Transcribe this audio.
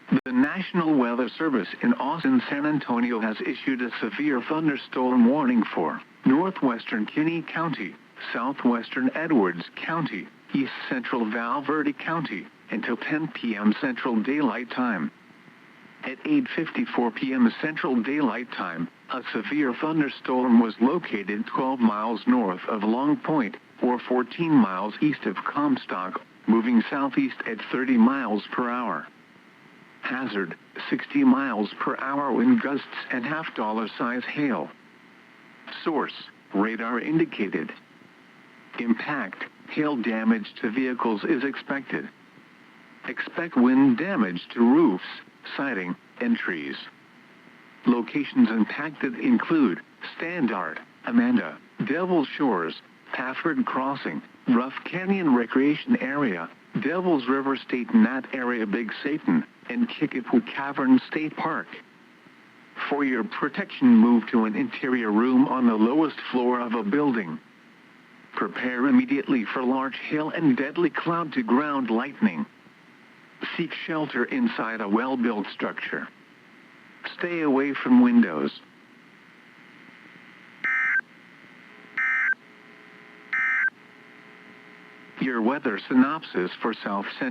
The National Weather Service in Austin, San Antonio has issued a severe thunderstorm warning for Northwestern Kinney County, Southwestern Edwards County, East Central Val Verde County, until 10 p.m. Central Daylight Time. At 8:54 p.m. Central Daylight Time, a severe thunderstorm was located 12 miles north of Long Point, or 14 miles east of Comstock, moving southeast at 30 miles per hour. Hazard, 60 miles per hour wind gusts and half-dollar size hail. Source, radar indicated. Impact, hail damage to vehicles is expected. Expect wind damage to roofs, siding, and trees. Locations impacted include Standart, Amanda, Devil's Shores, Pafford Crossing, Rough Canyon Recreation Area, Devil's River State Nat Area Big Satan, and Kickapoo Cavern State Park. For your protection, move to an interior room on the lowest floor of a building. Prepare immediately for large hail and deadly cloud-to-ground lightning. Seek shelter inside a well-built structure. Stay away from windows. Your weather synopsis for South Central